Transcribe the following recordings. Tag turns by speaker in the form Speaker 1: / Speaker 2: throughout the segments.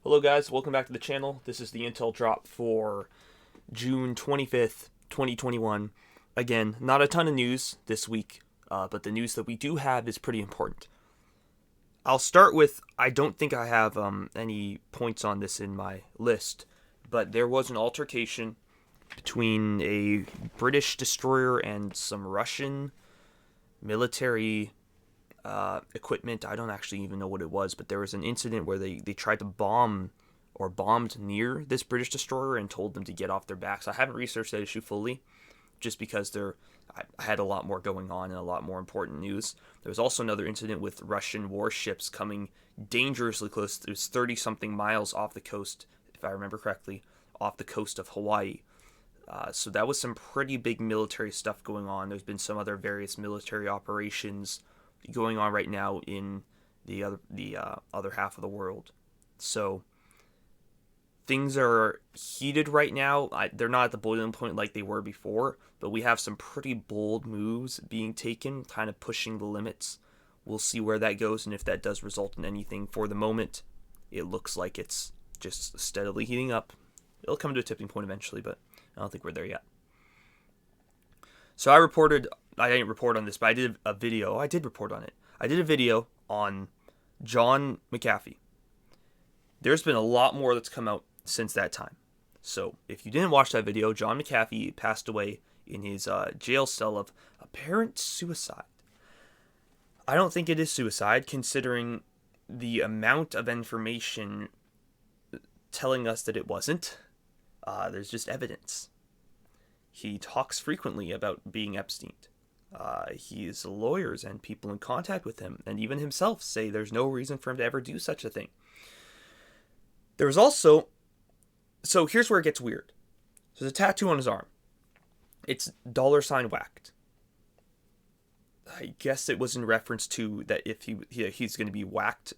Speaker 1: Hello guys, welcome back to the channel. This is the Intel drop for June 25th, 2021. Again, not a ton of news this week, but the news that we do have is pretty important. I'll start with, I don't think I have any points on this in my list, but there was an altercation between a British destroyer and some Russian military equipment. I don't actually even know what it was, but there was an incident where they tried to bomb or bombed near this British destroyer and told them to get off their backs. I haven't researched that issue fully, just because I had a lot more going on and a lot more important news. There was also another incident with Russian warships coming dangerously close. It was 30-something miles off the coast, if I remember correctly, off the coast of Hawaii. So that was some pretty big military stuff going on. There's been some other various military operations going on right now in the other half of the world. So things are heated right now. They're not at the boiling point like they were before, but we have some pretty bold moves being taken, kind of pushing the limits. We'll see where that goes and if that does result in anything. For the moment, it looks like it's just steadily heating up. It'll come to a tipping point eventually, but I don't think we're there yet. So I didn't report on this, but I did a video. I did report on it. I did a video on John McAfee. There's been a lot more that's come out since that time. So if you didn't watch that video, John McAfee passed away in his jail cell of apparent suicide. I don't think it is suicide, considering the amount of information telling us that it wasn't. There's just evidence. He talks frequently about being Epstein. His lawyers and people in contact with him, and even himself, say there's no reason for him to ever do such a thing. There was also... So here's where it gets weird. So there's a tattoo on his arm. It's $ whacked. I guess it was in reference to that if he's going to be whacked,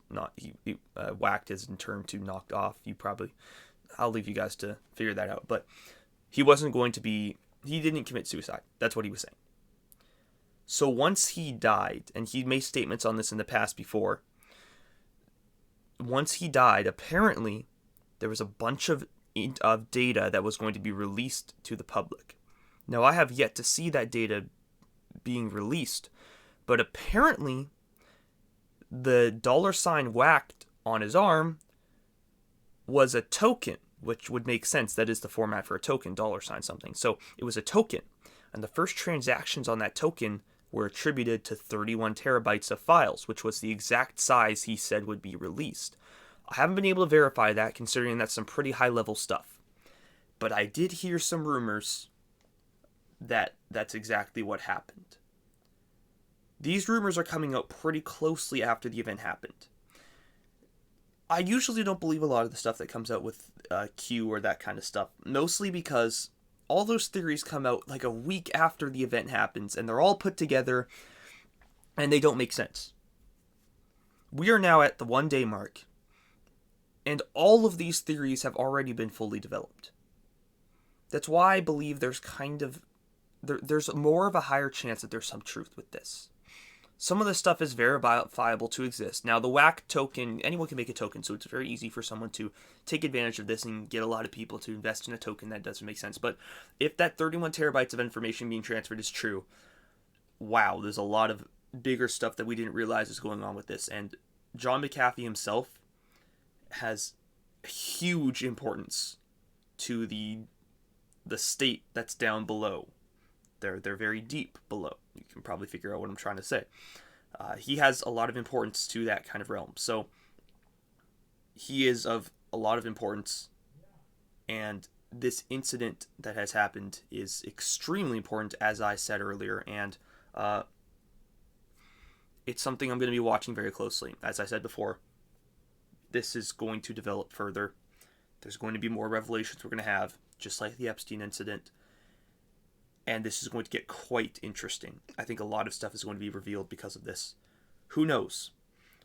Speaker 1: whacked is in term to knocked off. I'll leave you guys to figure that out. But he didn't commit suicide. That's what he was saying. So once he died, and he made statements on this in the past before, once he died, apparently there was a bunch of data that was going to be released to the public. Now, I have yet to see that data being released, but apparently the $ whacked on his arm was a token, which would make sense. That is the format for a token, $ something. So it was a token, and the first transactions on that token were attributed to 31 terabytes of files, which was the exact size he said would be released. I haven't been able to verify that, considering that's some pretty high-level stuff. But I did hear some rumors that that's exactly what happened. These rumors are coming out pretty closely after the event happened. I usually don't believe a lot of the stuff that comes out with Q or that kind of stuff, mostly because all those theories come out like a week after the event happens, and they're all put together, and they don't make sense. We are now at the 1-day mark, and all of these theories have already been fully developed. That's why I believe there's there's more of a higher chance that there's some truth with this. Some of this stuff is verifiable to exist. Now, the WAC token, anyone can make a token, so it's very easy for someone to take advantage of this and get a lot of people to invest in a token. That doesn't make sense. But if that 31 terabytes of information being transferred is true, wow, there's a lot of bigger stuff that we didn't realize is going on with this. And John McAfee himself has huge importance to the state that's down below. They're very deep below. You can probably figure out what I'm trying to say. He has a lot of importance to that kind of realm. So he is of a lot of importance, and this incident that has happened is extremely important, as I said earlier, and it's something I'm going to be watching very closely. As I said before, this is going to develop further. There's going to be more revelations we're going to have, just like the Epstein incident. And this is going to get quite interesting. I think a lot of stuff is going to be revealed because of this. Who knows?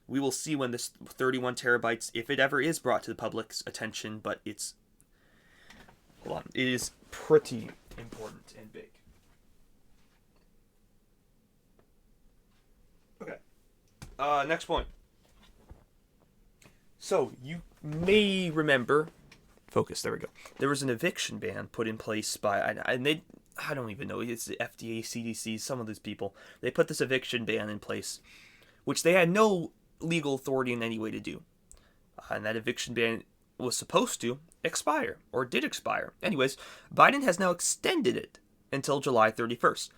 Speaker 1: We will see when this 31 terabytes, if it ever is brought to the public's attention, but it's... Hold on. It is pretty important and big. Okay. Next point. So, you may remember... Focus, there we go. There was an eviction ban put in place by... And they... I don't even know. It's the FDA, CDC, some of these people. They put this eviction ban in place, which they had no legal authority in any way to do. And that eviction ban was supposed to expire, or did expire. Anyways, Biden has now extended it until July 31st.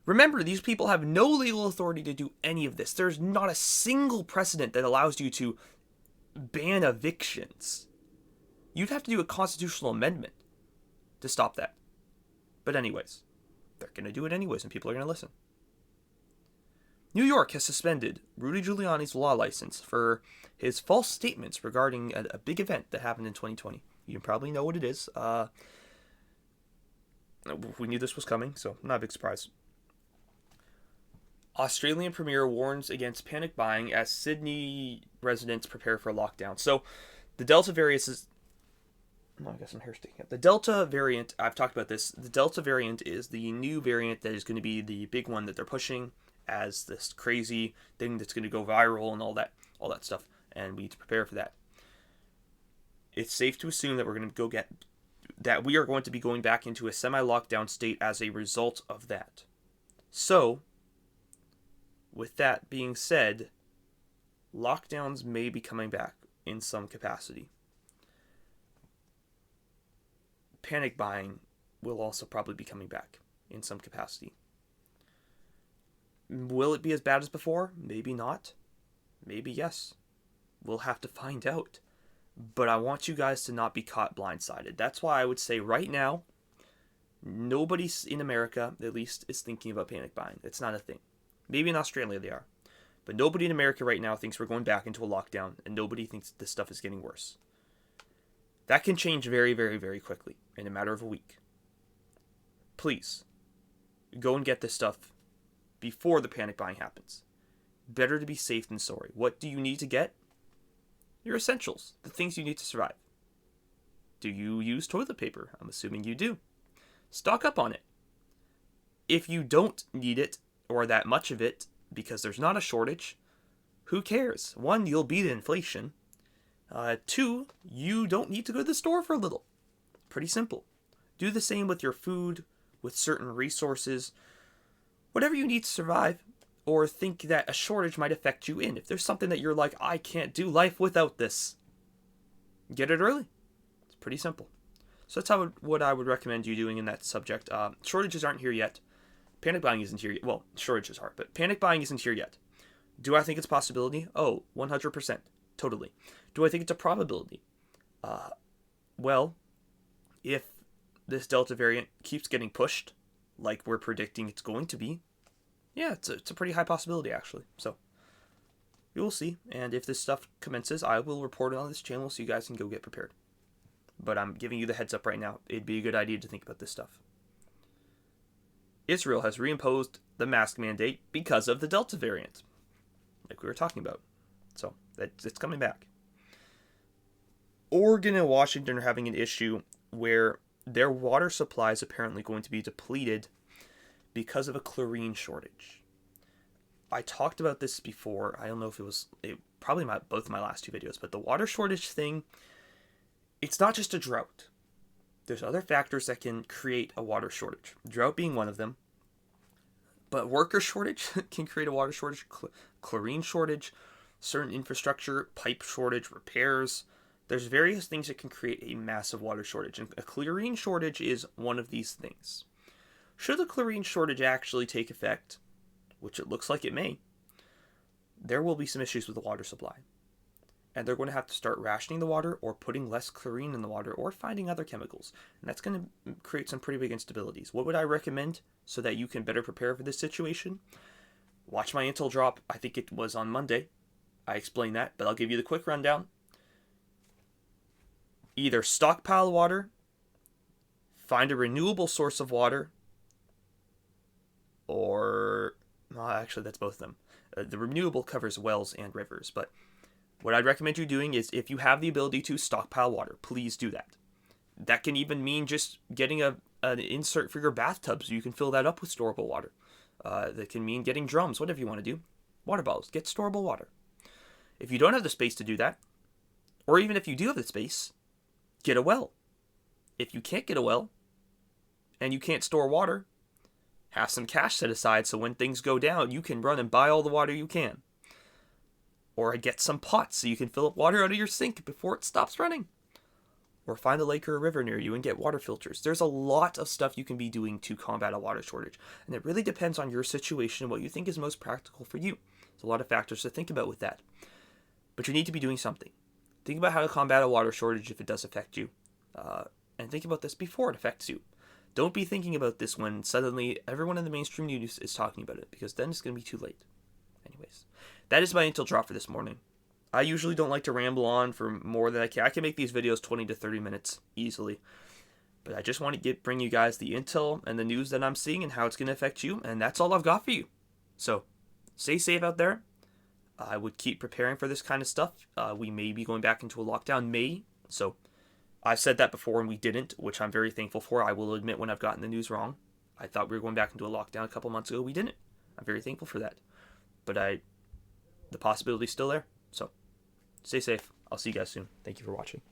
Speaker 1: Remember, these people have no legal authority to do any of this. There's not a single precedent that allows you to ban evictions. You'd have to do a constitutional amendment to stop that. But anyways, they're going to do it anyways, and people are going to listen. New York has suspended Rudy Giuliani's law license for his false statements regarding a big event that happened in 2020. You probably know what it is. We knew this was coming, so not a big surprise. Australian Premier warns against panic buying as Sydney residents prepare for a lockdown. So, the Delta variant is... I guess I'm here sticking up. The Delta variant, I've talked about this. The Delta variant is the new variant that is going to be the big one that they're pushing as this crazy thing that's going to go viral and all that stuff. And we need to prepare for that. It's safe to assume that we are going to be going back into a semi-lockdown state as a result of that. So, with that being said, lockdowns may be coming back in some capacity. Panic buying will also probably be coming back in some capacity. Will it be as bad as before? Maybe not. Maybe yes. We'll have to find out. But I want you guys to not be caught blindsided. That's why I would say right now, nobody in America, at least, is thinking about panic buying. It's not a thing. Maybe in Australia they are. But nobody in America right now thinks we're going back into a lockdown, and nobody thinks this stuff is getting worse. That can change very, very, very quickly in a matter of a week. Please, go and get this stuff before the panic buying happens. Better to be safe than sorry. What do you need to get? Your essentials, the things you need to survive. Do you use toilet paper? I'm assuming you do. Stock up on it. If you don't need it, or that much of it, because there's not a shortage, who cares? 1, you'll beat inflation. 2, you don't need to go to the store for a little. Pretty simple. Do the same with your food, with certain resources. Whatever you need to survive, or think that a shortage might affect you in. If there's something that you're like, I can't do life without this, get it early. It's pretty simple. So that's what I would recommend you doing in that subject. Shortages aren't here yet. Panic buying isn't here yet. Well, shortages are, but panic buying isn't here yet. Do I think it's a possibility? Oh, 100%. Totally. Do I think it's a probability? Well, if this Delta variant keeps getting pushed, like we're predicting it's going to be, yeah, it's a pretty high possibility, actually. So, we will see. And if this stuff commences, I will report it on this channel so you guys can go get prepared. But I'm giving you the heads up right now. It'd be a good idea to think about this stuff. Israel has reimposed the mask mandate because of the Delta variant, like we were talking about. So, it's coming back. Oregon and Washington are having an issue where their water supply is apparently going to be depleted because of a chlorine shortage. I talked about this before. I don't know if probably both of my last 2 videos, but the water shortage thing, it's not just a drought. There's other factors that can create a water shortage. Drought being one of them. But worker shortage can create a water shortage. Chlorine shortage, certain infrastructure, pipe shortage, repairs. There's various things that can create a massive water shortage. And a chlorine shortage is one of these things. Should the chlorine shortage actually take effect, which it looks like it may, there will be some issues with the water supply. And they're going to have to start rationing the water or putting less chlorine in the water or finding other chemicals. And that's going to create some pretty big instabilities. What would I recommend so that you can better prepare for this situation? Watch my Intel drop. I think it was on Monday. I explained that, but I'll give you the quick rundown. Either stockpile water, find a renewable source of water, Actually, that's both of them. The renewable covers wells and rivers, but what I'd recommend you doing is, if you have the ability to stockpile water, please do that. That can even mean just getting an insert for your bathtub so you can fill that up with storable water. That can mean getting drums, whatever you want to do. Water bottles, get storable water. If you don't have the space to do that, or even if you do have the space, get a well. If you can't get a well, and you can't store water, have some cash set aside so when things go down, you can run and buy all the water you can. Or get some pots so you can fill up water out of your sink before it stops running. Or find a lake or a river near you and get water filters. There's a lot of stuff you can be doing to combat a water shortage. And it really depends on your situation and what you think is most practical for you. There's a lot of factors to think about with that. But you need to be doing something. Think about how to combat a water shortage if it does affect you. And think about this before it affects you. Don't be thinking about this when suddenly everyone in the mainstream news is talking about it, because then it's going to be too late. Anyways, that is my Intel drop for this morning. I usually don't like to ramble on for more than I can. I can make these videos 20 to 30 minutes easily. But I just want to bring you guys the intel and the news that I'm seeing and how it's going to affect you. And that's all I've got for you. So, stay safe out there. I would keep preparing for this kind of stuff. We may be going back into a lockdown, So, I've said that before and we didn't, which I'm very thankful for. I will admit when I've gotten the news wrong. I thought we were going back into a lockdown a couple months ago. We didn't. I'm very thankful for that. But the possibility's still there. So, stay safe. I'll see you guys soon. Thank you for watching.